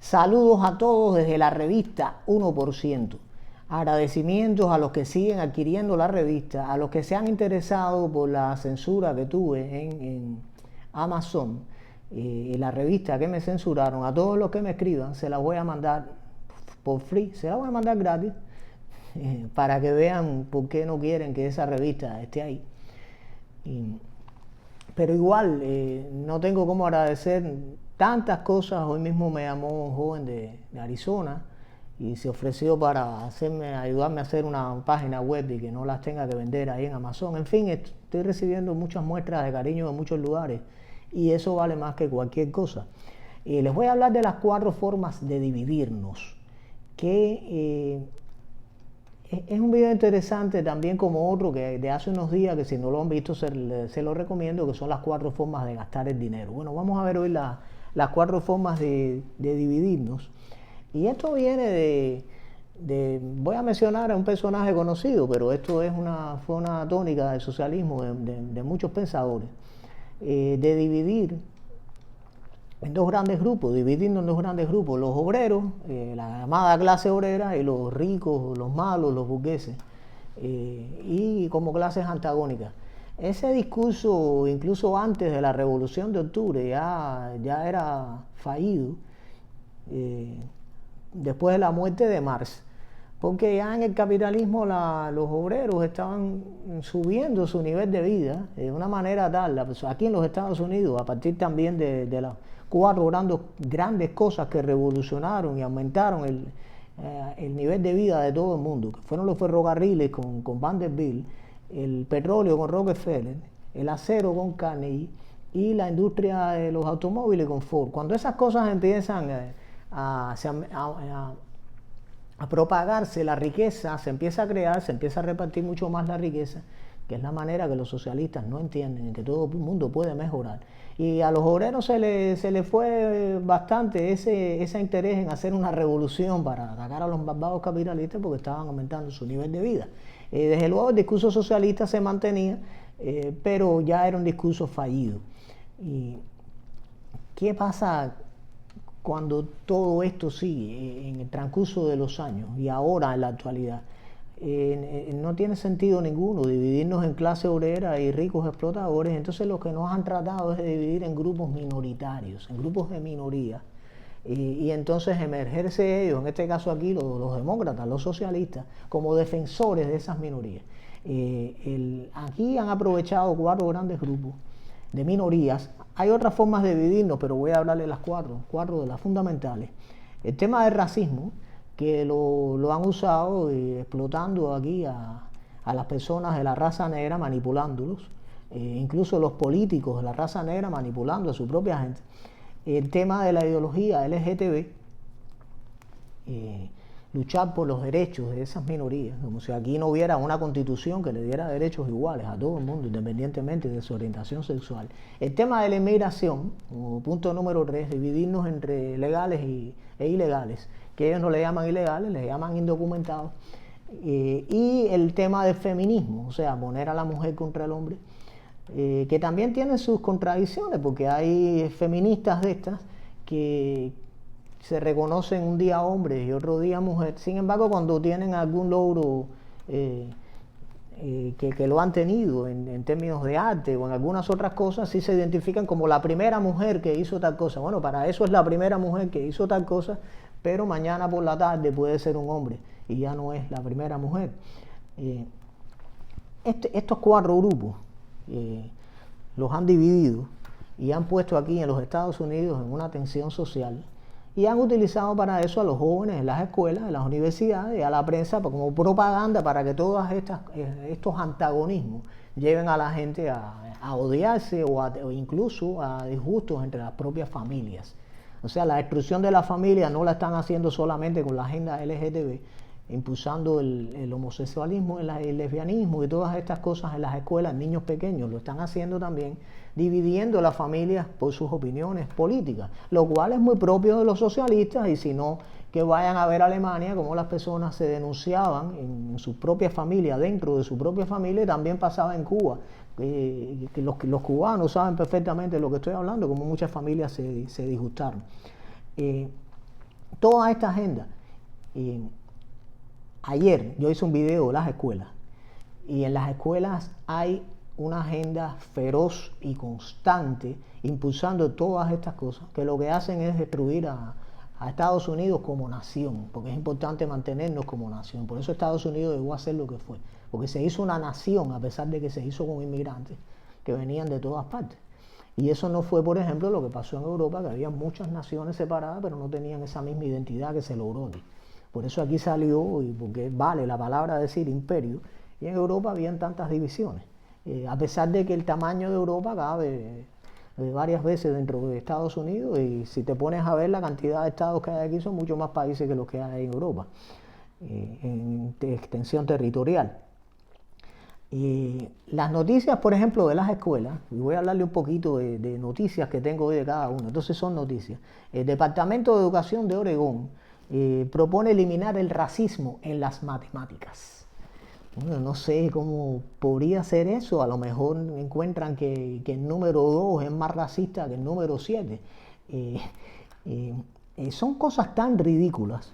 Saludos a todos desde la revista 1%. Agradecimientos a los que siguen adquiriendo la revista, a los que se han interesado por la censura que tuve en Amazon, la revista que me censuraron. A todos los que me escriban se la voy a mandar por free, se la voy a mandar gratis, para que vean por qué no quieren que esa revista esté ahí. Pero igual, no tengo cómo agradecer tantas cosas. Hoy mismo me llamó un joven de Arizona y se ofreció para ayudarme a hacer una página web y que no las tenga que vender ahí en Amazon. En fin, estoy recibiendo muchas muestras de cariño de muchos lugares y eso vale más que cualquier cosa. Les voy a hablar de las 4 formas de dividirnos, que es un video interesante también como otro que de hace unos días, que si no lo han visto se lo recomiendo, que son las 4 formas de gastar el dinero. Bueno, vamos a ver hoy las 4 formas de dividirnos. Y esto viene voy a mencionar a un personaje conocido, pero esto fue una tónica del socialismo de muchos pensadores, de dividir en 2 grandes grupos, dividiendo en 2 grandes grupos, los obreros, la llamada clase obrera, y los ricos, los malos, los burgueses, y como clases antagónicas. Ese discurso, incluso antes de la Revolución de Octubre, ya era fallido, después de la muerte de Marx, porque ya en el capitalismo los obreros estaban subiendo su nivel de vida de una manera tal, aquí en los Estados Unidos, a partir también de las 4 grandes cosas que revolucionaron y aumentaron el nivel de vida de todo el mundo, que fueron los ferrocarriles con Vanderbilt, el petróleo con Rockefeller, el acero con Carnegie y la industria de los automóviles con Ford. Cuando esas cosas empiezan a propagarse, la riqueza se empieza a crear, se empieza a repartir mucho más la riqueza, que es la manera que los socialistas no entienden, en que todo el mundo puede mejorar. Y a los obreros se le fue bastante ese interés en hacer una revolución para atacar a los malvados capitalistas, porque estaban aumentando su nivel de vida. Desde luego el discurso socialista se mantenía, pero ya era un discurso fallido. ¿Y qué pasa cuando todo esto sigue en el transcurso de los años y ahora en la actualidad? No tiene sentido ninguno dividirnos en clase obrera y ricos explotadores. Entonces lo que nos han tratado es de dividir en grupos minoritarios, en grupos de minoría, y entonces emergerse ellos, en este caso aquí los demócratas, los socialistas, como defensores de esas minorías. Aquí han aprovechado 4 grandes grupos de minorías. Hay otras formas de dividirnos, pero voy a hablarle de las 4 de las fundamentales. El tema del racismo, que lo han usado explotando aquí a las personas de la raza negra, manipulándolos, incluso los políticos de la raza negra manipulando a su propia gente. El tema de la ideología LGTB, luchar por los derechos de esas minorías, como si aquí no hubiera una constitución que le diera derechos iguales a todo el mundo, independientemente de su orientación sexual. El tema de la inmigración, como punto número 3, dividirnos entre legales e ilegales, que ellos no le llaman ilegales, le llaman indocumentados. Y el tema del feminismo, o sea, poner a la mujer contra el hombre, que también tiene sus contradicciones, porque hay feministas de estas que se reconocen un día hombres y otro día mujer. Sin embargo, cuando tienen algún logro que lo han tenido en términos de arte o en algunas otras cosas, sí se identifican como la primera mujer que hizo tal cosa. Bueno, para eso es la primera mujer que hizo tal cosa, pero mañana por la tarde puede ser un hombre y ya no es la primera mujer. Estos 4 grupos los han dividido y han puesto aquí en los Estados Unidos en una tensión social, y han utilizado para eso a los jóvenes en las escuelas, en las universidades, y a la prensa como propaganda, para que todos estos antagonismos lleven a la gente a odiarse o incluso a disgustos entre las propias familias. O sea, la destrucción de la familia no la están haciendo solamente con la agenda LGTB, impulsando el homosexualismo, el lesbianismo y todas estas cosas en las escuelas, niños pequeños, lo están haciendo también dividiendo las familias por sus opiniones políticas, lo cual es muy propio de los socialistas. Y si no, que vayan a ver Alemania, cómo las personas se denunciaban en su propia familia, dentro de su propia familia, y también pasaba en Cuba, que los cubanos saben perfectamente de lo que estoy hablando, como muchas familias se disgustaron. toda esta agenda. Ayer yo hice un video de las escuelas, y en las escuelas hay una agenda feroz y constante impulsando todas estas cosas, que lo que hacen es destruir a Estados Unidos como nación, porque es importante mantenernos como nación. Por eso Estados Unidos llegó a ser lo que fue, porque se hizo una nación a pesar de que se hizo con inmigrantes que venían de todas partes. Y eso no fue, por ejemplo, lo que pasó en Europa, que había muchas naciones separadas, pero no tenían esa misma identidad que se logró aquí. Por eso aquí salió, y porque vale la palabra decir imperio, y en Europa habían tantas divisiones. A pesar de que el tamaño de Europa cabe varias veces dentro de Estados Unidos, y si te pones a ver la cantidad de estados que hay aquí son muchos más países que los que hay en Europa, en extensión territorial. Las noticias, por ejemplo, de las escuelas, y voy a hablarle un poquito de noticias que tengo hoy de cada uno. Entonces son noticias. El Departamento de Educación de Oregón propone eliminar el racismo en las matemáticas. Bueno, no sé cómo podría ser eso. A lo mejor encuentran que el número 2 es más racista que el número 7. Son cosas tan ridículas,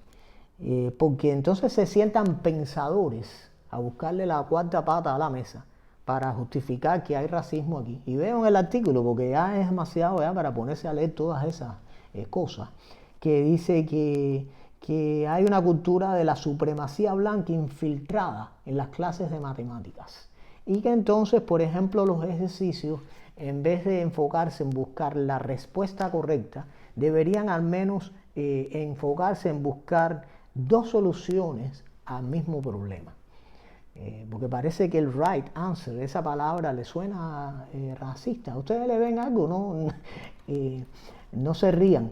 porque entonces se sientan pensadores a buscarle la cuarta pata a la mesa para justificar que hay racismo aquí. Y veo en el artículo, porque ya es demasiado ya para ponerse a leer todas esas cosas, que dice que hay una cultura de la supremacía blanca infiltrada en las clases de matemáticas. Y que entonces, por ejemplo, los ejercicios, en vez de enfocarse en buscar la respuesta correcta, deberían al menos enfocarse en buscar dos soluciones al mismo problema. Porque parece que el right answer, esa palabra le suena racista. ¿A ustedes le ven algo? No, no se rían.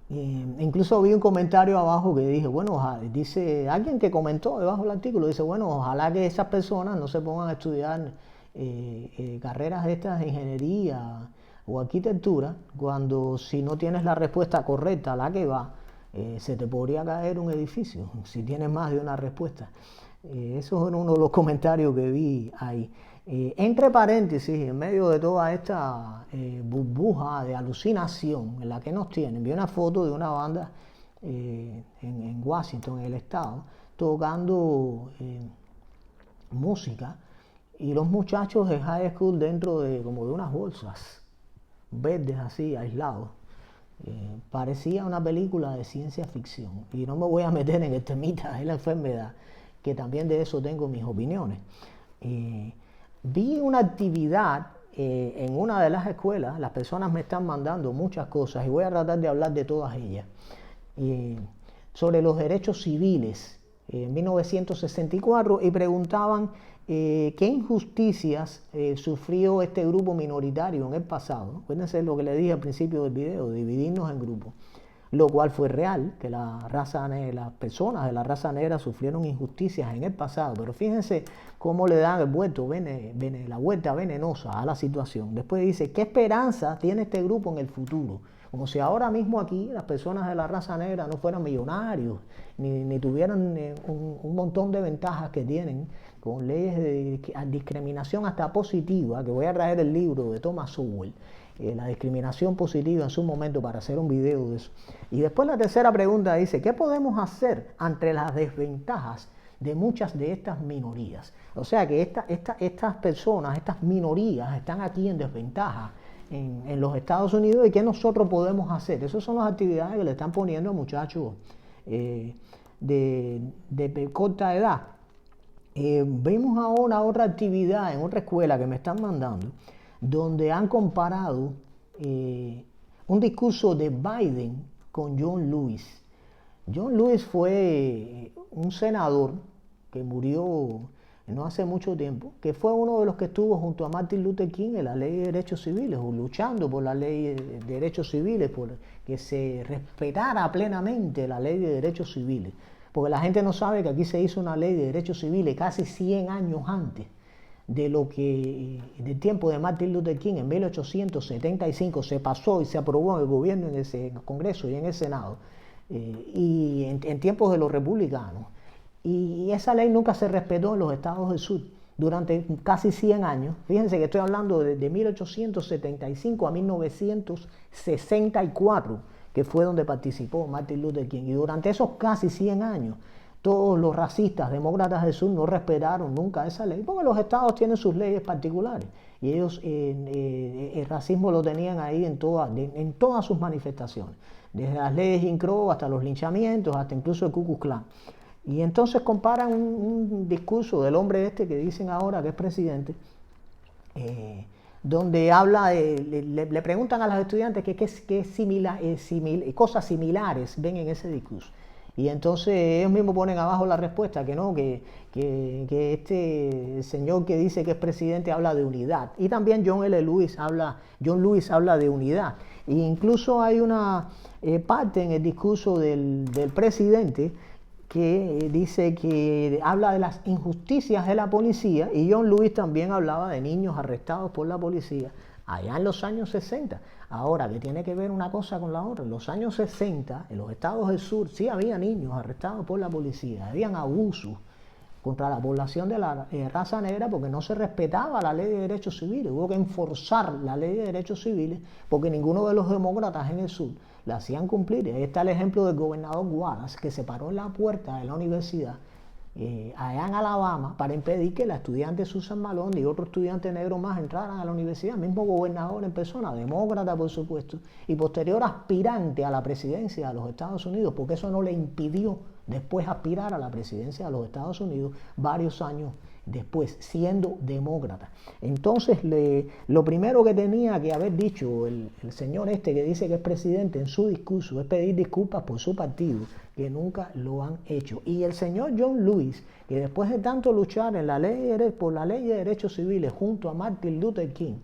Incluso vi un comentario abajo que dije, bueno, dice alguien que comentó debajo del artículo, dice, bueno, ojalá que esas personas no se pongan a estudiar carreras estas de ingeniería o arquitectura, cuando si no tienes la respuesta correcta a la que va, se te podría caer un edificio, si tienes más de una respuesta. Eso es uno de los comentarios que vi ahí. Entre paréntesis, en medio de toda esta burbuja de alucinación en la que nos tienen, vi una foto de una banda en Washington, en el estado, tocando música, y los muchachos de high school dentro de como de unas bolsas verdes así, aislados. Parecía una película de ciencia ficción, y no me voy a meter en el temita de la enfermedad, que también de eso tengo mis opiniones. Vi una actividad en una de las escuelas. Las personas me están mandando muchas cosas y voy a tratar de hablar de todas ellas, sobre los derechos civiles en 1964, y preguntaban qué injusticias sufrió este grupo minoritario en el pasado. Acuérdense lo que le dije al principio del video, dividirnos en grupos, lo cual fue real, que las personas de la raza negra sufrieron injusticias en el pasado, pero fíjense cómo le dan la vuelta venenosa a la situación. Después dice, ¿qué esperanza tiene este grupo en el futuro? Como si ahora mismo aquí las personas de la raza negra no fueran millonarios, ni tuvieran un montón de ventajas que tienen, con leyes de discriminación hasta positiva, que voy a traer el libro de Thomas Sowell, la discriminación positiva en su momento, para hacer un video de eso. Y después la tercera pregunta dice, ¿qué podemos hacer ante las desventajas de muchas de estas minorías? O sea que estas personas, estas minorías están aquí en desventaja en los Estados Unidos, y ¿qué nosotros podemos hacer? Esas son las actividades que le están poniendo a muchachos de corta edad. Vimos ahora otra actividad en otra escuela que me están mandando, donde han comparado un discurso de Biden con John Lewis. John Lewis fue un senador que murió no hace mucho tiempo, que fue uno de los que estuvo junto a Martin Luther King en la ley de derechos civiles, o luchando por la ley de derechos civiles, por que se respetara plenamente la ley de derechos civiles. Porque la gente no sabe que aquí se hizo una ley de derechos civiles casi 100 años antes del tiempo de Martin Luther King. En 1875 se pasó y se aprobó en el gobierno, en el Congreso y en el Senado, y en tiempos de los republicanos. Y esa ley nunca se respetó en los estados del sur durante casi 100 años. Fíjense que estoy hablando de 1875 a 1964, que que fue donde participó Martin Luther King. Y durante esos casi 100 años, todos los racistas demócratas del sur no respetaron nunca esa ley, porque los estados tienen sus leyes particulares. Y ellos el racismo lo tenían ahí en todas sus manifestaciones, desde las leyes Jim Crow hasta los linchamientos, hasta incluso el Ku Klux Klan. Y entonces comparan un discurso del hombre este que dicen ahora que es presidente, donde habla, le preguntan a los estudiantes qué cosas similares ven en ese discurso. Y entonces ellos mismos ponen abajo la respuesta, que no, que este señor que dice que es presidente habla de unidad. Y también John Lewis habla de unidad. E incluso hay una parte en el discurso del presidente que dice que habla de las injusticias de la policía, y John Lewis también hablaba de niños arrestados por la policía allá en los años 60. Ahora, ¿qué tiene que ver una cosa con la otra? En los años 60, en los estados del sur, sí había niños arrestados por la policía, habían abusos contra la población de la raza negra porque no se respetaba la ley de derechos civiles. Hubo que enforzar la ley de derechos civiles porque ninguno de los demócratas en el sur la hacían cumplir. Ahí está el ejemplo del gobernador Wallace, que se paró en la puerta de la universidad allá en Alabama para impedir que la estudiante Susan Malone y otro estudiante negro más entraran a la universidad. El mismo gobernador en persona, demócrata por supuesto, y posterior aspirante a la presidencia de los Estados Unidos, porque eso no le impidió después aspirar a la presidencia de los Estados Unidos varios años después, siendo demócrata. Entonces, lo primero que tenía que haber dicho el señor este que dice que es presidente en su discurso es pedir disculpas por su partido, que nunca lo han hecho. Y el señor John Lewis, que después de tanto luchar por la ley de derechos civiles junto a Martin Luther King,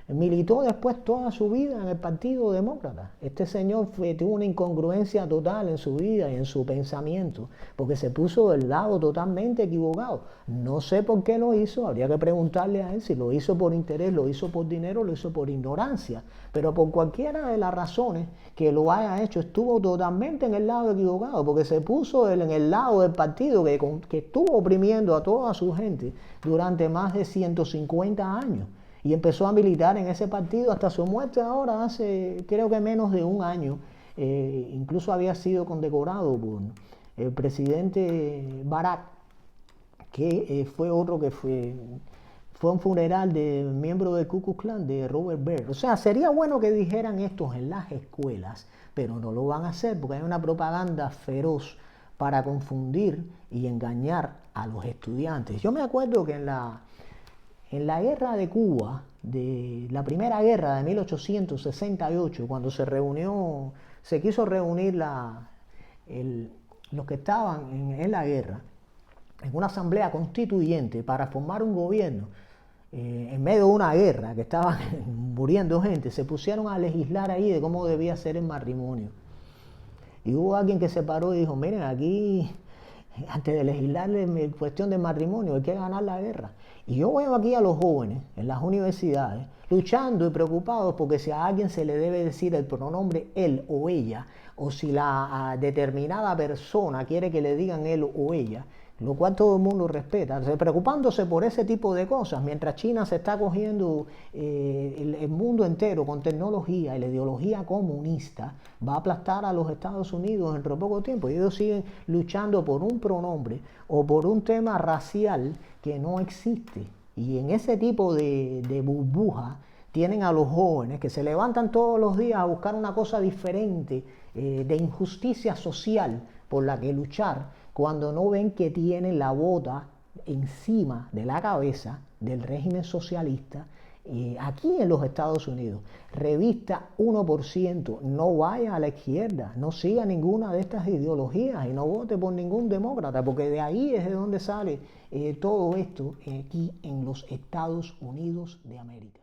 militó después toda su vida en el Partido Demócrata. Este señor tuvo una incongruencia total en su vida y en su pensamiento, porque se puso del lado totalmente equivocado. No sé por qué lo hizo, habría que preguntarle a él si lo hizo por interés, lo hizo por dinero, lo hizo por ignorancia. Pero por cualquiera de las razones que lo haya hecho, estuvo totalmente en el lado equivocado, porque se puso en el lado del partido que estuvo oprimiendo a toda su gente durante más de 150 años. Y empezó a militar en ese partido hasta su muerte ahora, hace creo que menos de un año. Incluso había sido condecorado por el presidente Barack, que fue otro que fue un funeral de miembro del Ku Klux Klan, de Robert Byrd. O sea, sería bueno que dijeran esto en las escuelas, pero no lo van a hacer porque hay una propaganda feroz para confundir y engañar a los estudiantes. Yo me acuerdo que en la guerra de Cuba, de la primera guerra de 1868, cuando se quiso reunir los que estaban en la guerra, en una asamblea constituyente para formar un gobierno, en medio de una guerra que estaban muriendo gente, se pusieron a legislar ahí de cómo debía ser el matrimonio. Y hubo alguien que se paró y dijo, miren, aquí, antes de legislar en cuestión del matrimonio, hay que ganar la guerra. Y yo veo aquí a los jóvenes en las universidades luchando y preocupados porque si a alguien se le debe decir el pronombre él o ella, o si la determinada persona quiere que le digan él o ella, lo cual todo el mundo respeta, preocupándose por ese tipo de cosas, mientras China se está cogiendo el mundo entero con tecnología y la ideología comunista va a aplastar a los Estados Unidos dentro de poco tiempo, y ellos siguen luchando por un pronombre o por un tema racial que no existe. Y en ese tipo de burbuja tienen a los jóvenes que se levantan todos los días a buscar una cosa diferente, de injusticia social por la que luchar, cuando no ven que tienen la bota encima de la cabeza del régimen socialista aquí en los Estados Unidos. Revista 1%, no vaya a la izquierda, no siga ninguna de estas ideologías y no vote por ningún demócrata, porque de ahí es de donde sale todo esto aquí en los Estados Unidos de América.